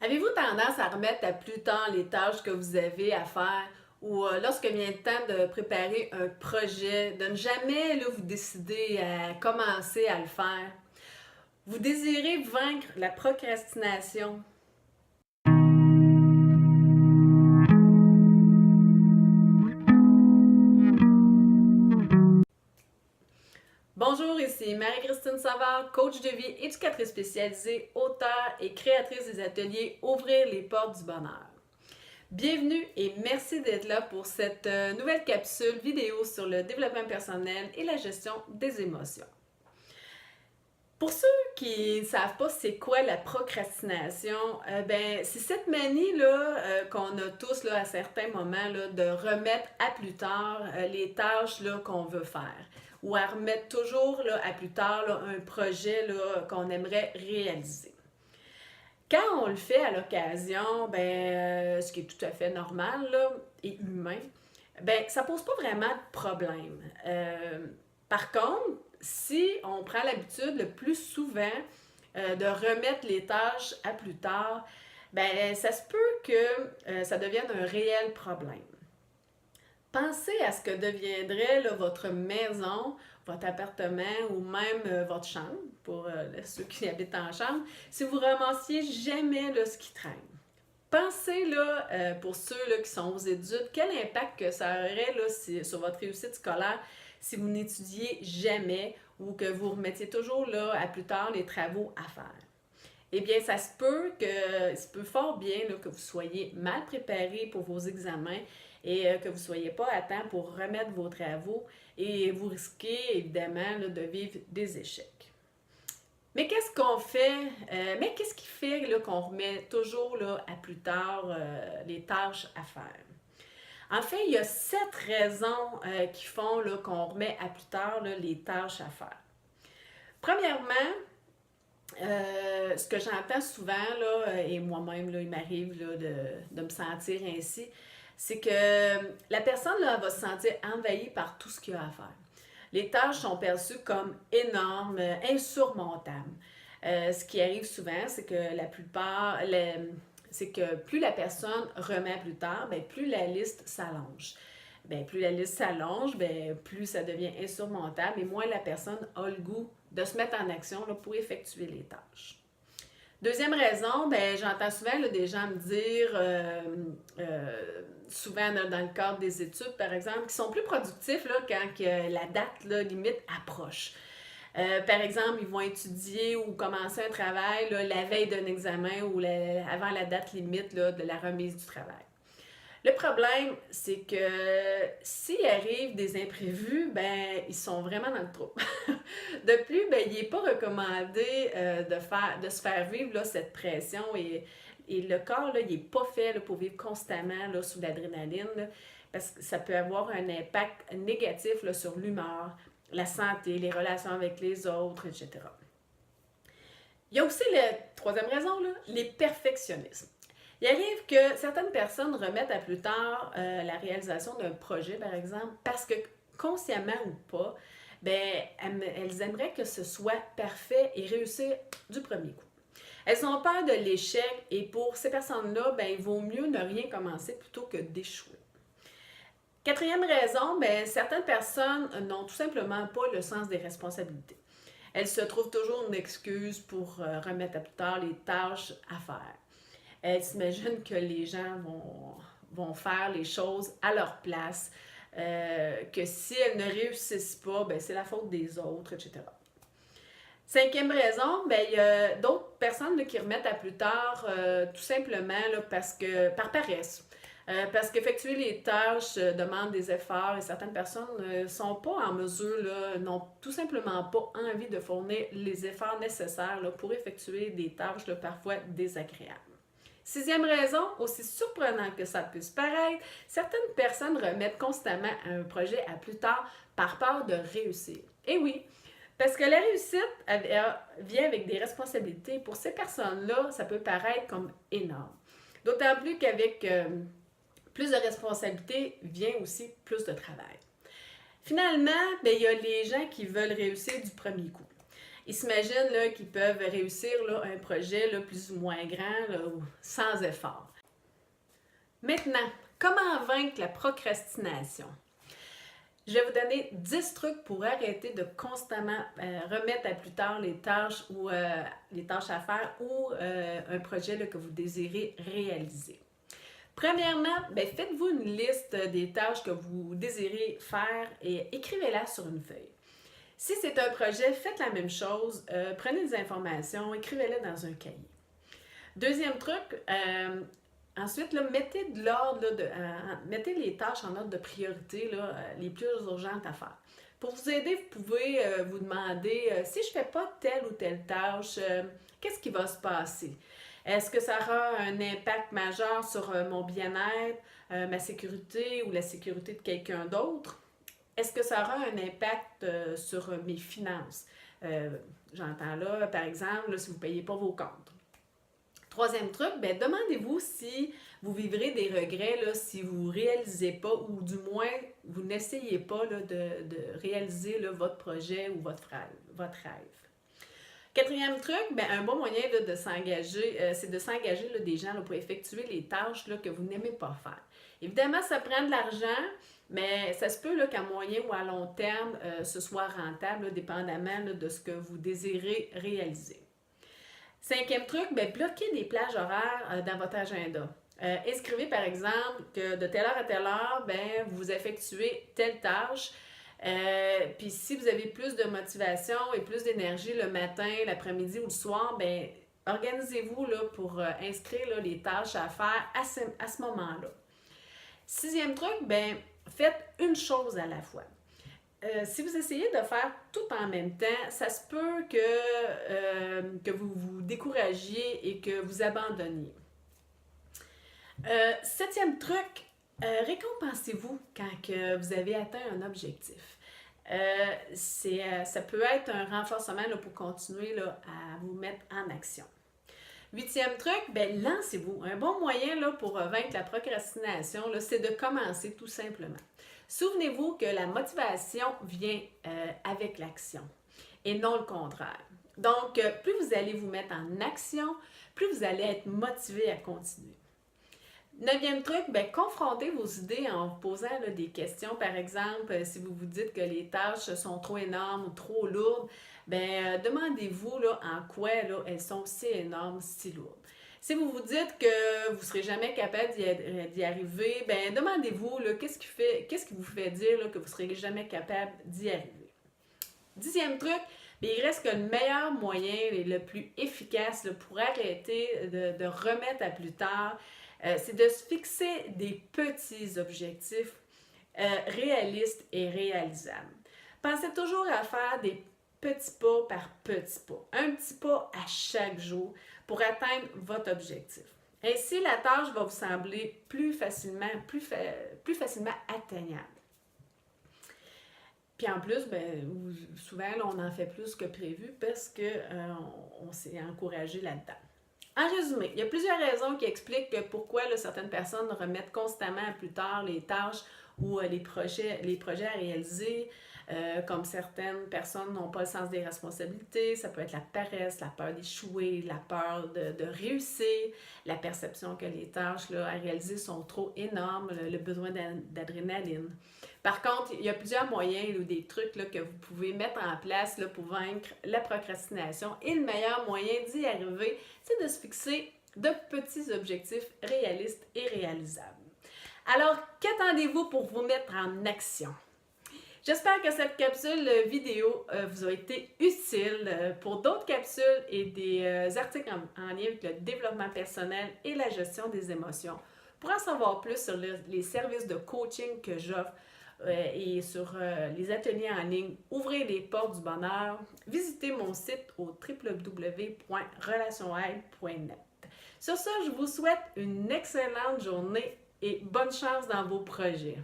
Avez-vous tendance à remettre à plus tard les tâches que vous avez à faire ou lorsque vient le temps de préparer un projet, de ne jamais vous décider à commencer à le faire? Vous désirez vaincre la procrastination. Bonjour, ici Marie-Christine Savard, coach de vie, éducatrice spécialisée, auteure et créatrice des ateliers Ouvrir les portes du bonheur. Bienvenue et merci d'être là pour cette nouvelle capsule vidéo sur le développement personnel et la gestion des émotions. Pour ceux qui ne savent pas c'est quoi la procrastination, c'est cette manie-là qu'on a tous là, à certains moments là, de remettre à plus tard les tâches là, qu'on veut faire ou à remettre toujours là, à plus tard là, un projet là, qu'on aimerait réaliser. Quand on le fait à l'occasion, ce qui est tout à fait normal là, et humain, ça ne pose pas vraiment de problème. Par contre, si on prend l'habitude le plus souvent de remettre les tâches à plus tard, ça se peut que ça devienne un réel problème. Pensez à ce que deviendrait là, votre maison, votre appartement ou même votre chambre, pour ceux qui habitent en chambre, si vous ramassiez jamais là, ce qui traîne. Pensez là, pour ceux là, qui sont aux études, quel impact que ça aurait là, sur votre réussite scolaire si vous n'étudiez jamais ou que vous remettiez toujours là, à plus tard les travaux à faire. Eh bien, ça se peut fort bien là, que vous soyez mal préparé pour vos examens et que vous ne soyez pas à temps pour remettre vos travaux et vous risquez évidemment là, de vivre des échecs. Mais qu'est-ce qu'on fait? Qu'est-ce qui fait là, qu'on remet toujours là, à plus tard les tâches à faire? En fait, il y a 7 raisons qui font là, qu'on remet à plus tard là, les tâches à faire. Premièrement, ce que j'entends souvent, là, et moi-même, là, il m'arrive là, de me sentir ainsi, c'est que la personne là, va se sentir envahie par tout ce qu'il y a à faire. Les tâches sont perçues comme énormes, insurmontables. Ce qui arrive souvent, c'est que c'est que plus la personne remet plus tard, plus la liste s'allonge. Plus la liste s'allonge, plus ça devient insurmontable et moins la personne a le goût de se mettre en action là, pour effectuer les tâches. Deuxième raison, j'entends souvent là, des gens me dire, souvent dans le cadre des études par exemple, qui sont plus productifs là, quand la date là, limite approche. Par exemple, ils vont étudier ou commencer un travail là, la veille d'un examen ou avant la date limite là, de la remise du travail. Le problème, c'est que s'il arrive des imprévus, ils sont vraiment dans le trou. De plus, il n'est pas recommandé de se faire vivre là, cette pression et le corps, là, il n'est pas fait là, pour vivre constamment là, sous l'adrénaline là, parce que ça peut avoir un impact négatif là, sur l'humeur, la santé, les relations avec les autres, etc. Il y a aussi la troisième raison, là, les perfectionnismes. Il arrive que certaines personnes remettent à plus tard la réalisation d'un projet, par exemple, parce que consciemment ou pas, elles aimeraient que ce soit parfait et réussir du premier coup. Elles ont peur de l'échec et pour ces personnes-là, il vaut mieux ne rien commencer plutôt que d'échouer. Quatrième raison, certaines personnes n'ont tout simplement pas le sens des responsabilités. Elles se trouvent toujours une excuse pour remettre à plus tard les tâches à faire. Elles s'imaginent que les gens vont faire les choses à leur place, que si elles ne réussissent pas, c'est la faute des autres, etc. Cinquième raison, il y a d'autres personnes là, qui remettent à plus tard tout simplement là, par paresse. Parce qu'effectuer les tâches demande des efforts et certaines personnes ne sont pas en mesure, n'ont tout simplement pas envie de fournir les efforts nécessaires là, pour effectuer des tâches là, parfois désagréables. Sixième raison, aussi surprenant que ça puisse paraître, certaines personnes remettent constamment un projet à plus tard par peur de réussir. Et oui, parce que la réussite vient avec des responsabilités. Pour ces personnes-là, ça peut paraître comme énorme. D'autant plus qu'avec plus de responsabilités vient aussi plus de travail. Finalement, il y a les gens qui veulent réussir du premier coup. Ils s'imaginent là, qu'ils peuvent réussir là, un projet là, plus ou moins grand là, sans effort. Maintenant, comment vaincre la procrastination? Je vais vous donner 10 trucs pour arrêter de constamment remettre à plus tard les tâches ou les tâches à faire ou un projet là, que vous désirez réaliser. Premièrement, faites-vous une liste des tâches que vous désirez faire et écrivez-la sur une feuille. Si c'est un projet, faites la même chose. Prenez des informations, écrivez-les dans un cahier. Deuxième truc, ensuite, là, mettez de l'ordre, mettez les tâches en ordre de priorité, là, les plus urgentes à faire. Pour vous aider, vous pouvez vous demander si je ne fais pas telle ou telle tâche, qu'est-ce qui va se passer? Est-ce que ça aura un impact majeur sur mon bien-être, ma sécurité ou la sécurité de quelqu'un d'autre? Est-ce que ça aura un impact sur mes finances? J'entends là, par exemple, là, si vous ne payez pas vos comptes. Troisième truc, demandez-vous si vous vivrez des regrets là, si vous ne réalisez pas ou du moins vous n'essayez pas là, de réaliser là, votre projet ou votre rêve. Quatrième truc, un bon moyen là, de s'engager, c'est de s'engager là, des gens là, pour effectuer les tâches là, que vous n'aimez pas faire. Évidemment, ça prend de l'argent, mais ça se peut là, qu'à moyen ou à long terme, ce soit rentable, là, dépendamment là, de ce que vous désirez réaliser. Cinquième truc, bloquez des plages horaires dans votre agenda. Inscrivez par exemple que de telle heure à telle heure, vous effectuez telle tâche. Puis si vous avez plus de motivation et plus d'énergie le matin, l'après-midi ou le soir, organisez-vous là, pour inscrire là, les tâches à faire à ce moment-là. Sixième truc, faites une chose à la fois. Si vous essayez de faire tout en même temps, ça se peut que vous vous découragiez et que vous abandonniez. Septième truc, récompensez-vous quand que vous avez atteint un objectif. Ça peut être un renforcement là, pour continuer là, à vous mettre en action. Huitième truc, lancez-vous. Un bon moyen là, pour vaincre la procrastination, là, c'est de commencer tout simplement. Souvenez-vous que la motivation vient avec l'action et non le contraire. Donc, plus vous allez vous mettre en action, plus vous allez être motivé à continuer. Neuvième truc, confrontez vos idées en vous posant là, des questions. Par exemple, si vous vous dites que les tâches sont trop énormes ou trop lourdes, demandez-vous là, en quoi là, elles sont si énormes, si lourdes. Si vous vous dites que vous ne serez jamais capable d'y arriver, demandez-vous là, qu'est-ce qui vous fait dire là, que vous ne serez jamais capable d'y arriver. Dixième truc, il reste que le meilleur moyen et le plus efficace là, pour arrêter de remettre à plus tard, c'est de se fixer des petits objectifs réalistes et réalisables. Pensez toujours à faire des petits pas par petits pas, un petit pas à chaque jour pour atteindre votre objectif. Ainsi, la tâche va vous sembler plus facilement atteignable. Puis en plus, souvent, là, on en fait plus que prévu parce qu'on s'est encouragé là-dedans. En résumé, il y a plusieurs raisons qui expliquent pourquoi là, certaines personnes remettent constamment à plus tard les tâches ou les projets à réaliser. Comme certaines personnes n'ont pas le sens des responsabilités, ça peut être la paresse, la peur d'échouer, la peur de réussir, la perception que les tâches là, à réaliser sont trop énormes, le besoin d'adrénaline. Par contre, il y a plusieurs moyens ou des trucs là, que vous pouvez mettre en place là, pour vaincre la procrastination. Et le meilleur moyen d'y arriver, c'est de se fixer de petits objectifs réalistes et réalisables. Alors, qu'attendez-vous pour vous mettre en action? J'espère que cette capsule vidéo vous a été utile. Pour d'autres capsules et des articles en lien avec le développement personnel et la gestion des émotions, pour en savoir plus sur les services de coaching que j'offre et sur les ateliers en ligne, ouvrez les portes du bonheur, visitez mon site au www.relationaide.net. Sur ce, je vous souhaite une excellente journée et bonne chance dans vos projets.